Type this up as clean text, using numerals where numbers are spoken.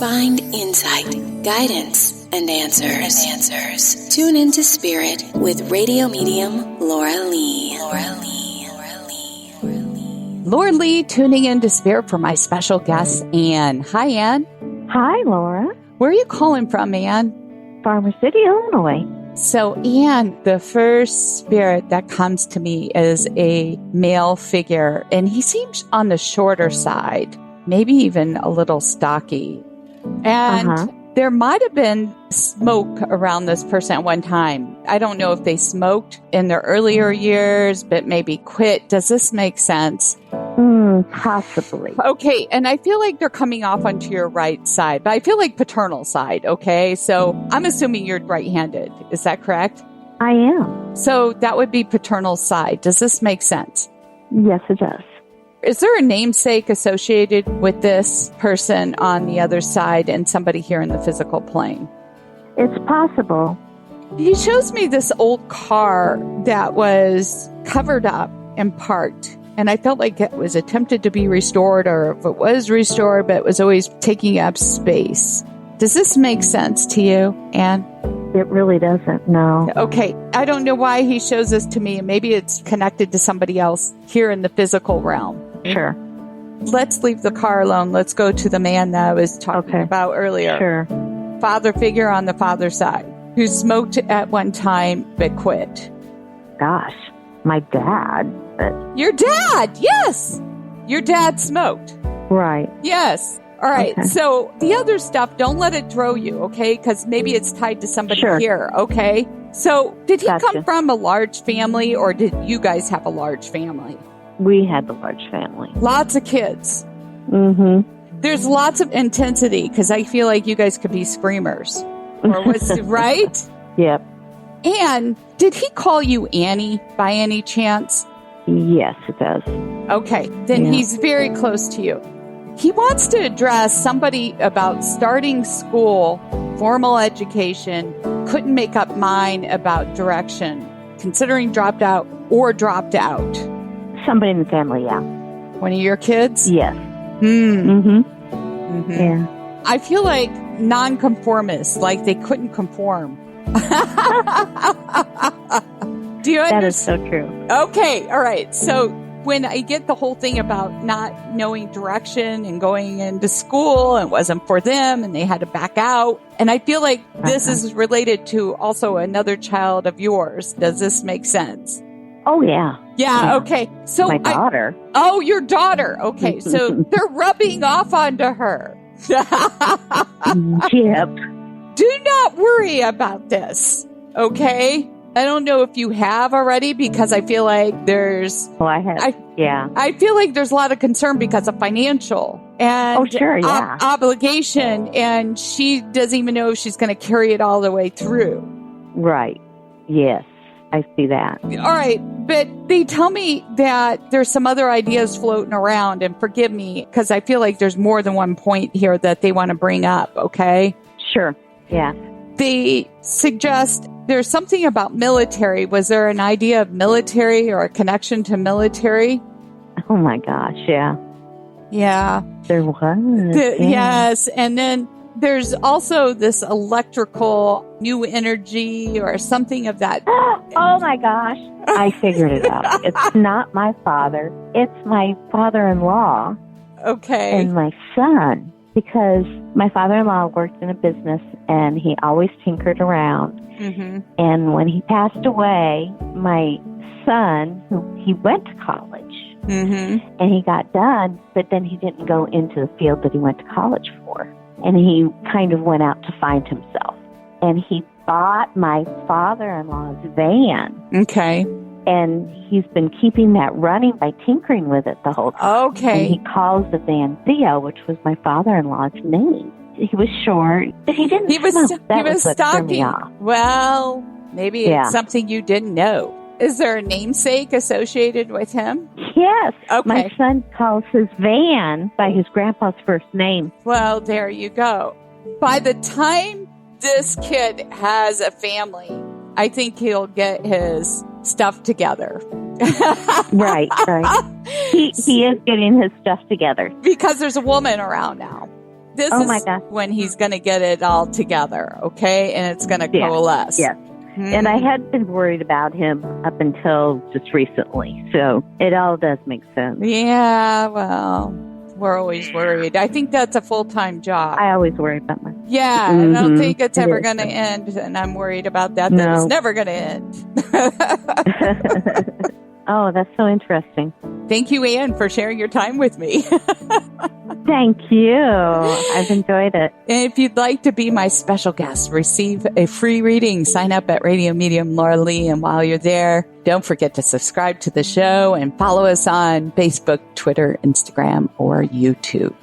Find insight, guidance, and answers. Tune into Spirit with radio medium Laura Lee. Laura Lee tuning in to Spirit for my special guest, Ann. Hi, Ann. Hi, Laura. Where are you calling from, Ann? Farmer City, Illinois. So, Ann, the first spirit that comes to me is a male figure, and he seems on the shorter side, maybe even a little stocky. And there might have been smoke around this person at one time. I don't know if they smoked in their earlier years, but maybe quit. Does this make sense? Possibly. Okay, and I feel like they're coming off onto your right side, but I feel like paternal side, okay? So I'm assuming you're right-handed. Is that correct? I am. So that would be paternal side. Does this make sense? Yes, it does. Is there a namesake associated with this person on the other side and somebody here in the physical plane? It's possible. He shows me this old car that was covered up in part. And I felt like it was attempted to be restored, or if it was restored, but it was always taking up space. Does this make sense to you, Ann? It really doesn't, no. Okay. I don't know why he shows this to me. Maybe it's connected to somebody else here in the physical realm. Sure. Let's leave the car alone. Let's go to the man that I was talking about earlier. Sure. Father figure on the father side, who smoked at one time but quit. Gosh, my dad. Your dad, yes. Your dad smoked. Right. Yes. All right. Okay. So the other stuff, don't let it throw you, okay? Because maybe it's tied to somebody here, okay? So did he come from a large family, or did you guys have a large family? We had the large family. Lots of kids. Mm-hmm. There's lots of intensity, because I feel like you guys could be screamers. Or was right? Yep. And did he call you Annie by any chance? Yes, it does. Okay, then he's very close to you. He wants to address somebody about starting school, formal education, couldn't make up mind about direction, considering dropped out or dropped out. Somebody in the family, yeah. One of your kids? Yes. Mm-hmm. Yeah. I feel like non-conformist, like they couldn't conform. Do you understand? That is so true. Okay, all right. So when I get the whole thing about not knowing direction and going into school, and it wasn't for them and they had to back out, and I feel like this is related to also another child of yours. Does this make sense? Oh, yeah. Yeah, okay. So my daughter. Oh, your daughter. Okay, so they're rubbing off onto her. Yep. Do not worry about this, okay? I don't know if you have already, because I feel like there's... Oh, I have. I feel like there's a lot of concern because of financial and obligation, and she doesn't even know if she's going to carry it all the way through. Right. Yes, I see that. All right, but they tell me that there's some other ideas floating around, and forgive me, because I feel like there's more than one point here that they want to bring up, okay? Sure, yeah. They suggest there's something about military. Was there an idea of military or a connection to military? Oh, my gosh, yeah. Yeah. There was. Yes, and then there's also this electrical new energy or something of that. Oh, my gosh. I figured it out. It's not my father. It's my father-in-law. Okay. And my son. Because my father-in-law worked in a business, and he always tinkered around. Mm-hmm. And when he passed away, my son, he went to college, and he got done, but then he didn't go into the field that he went to college for. And he kind of went out to find himself. And he bought my father-in-law's van. Okay. And he's been keeping that running by tinkering with it the whole time. Okay. And he calls the van Theo, which was my father-in-law's name. He was short, but he didn't smoke. That was what threw me off. Well, maybe it's something you didn't know. Is there a namesake associated with him? Yes. Okay. My son calls his van by his grandpa's first name. Well, there you go. By the time this kid has a family, I think he'll get his stuff together. Right. He is getting his stuff together. Because there's a woman around now. this my is gosh. when he's going to get it all together, okay? And it's going to coalesce. Yes. And I had been worried about him up until just recently. So it all does make sense. Yeah, well, we're always worried. I think that's a full-time job. I always worry about my... Yeah, I don't think it's ever going to end. And I'm worried about that. That it's never going to end. Oh, that's so interesting. Thank you, Anne, for sharing your time with me. Thank you. I've enjoyed it. And if you'd like to be my special guest, receive a free reading, sign up at Radio Medium Laura Lee. And while you're there, don't forget to subscribe to the show and follow us on Facebook, Twitter, Instagram, or YouTube.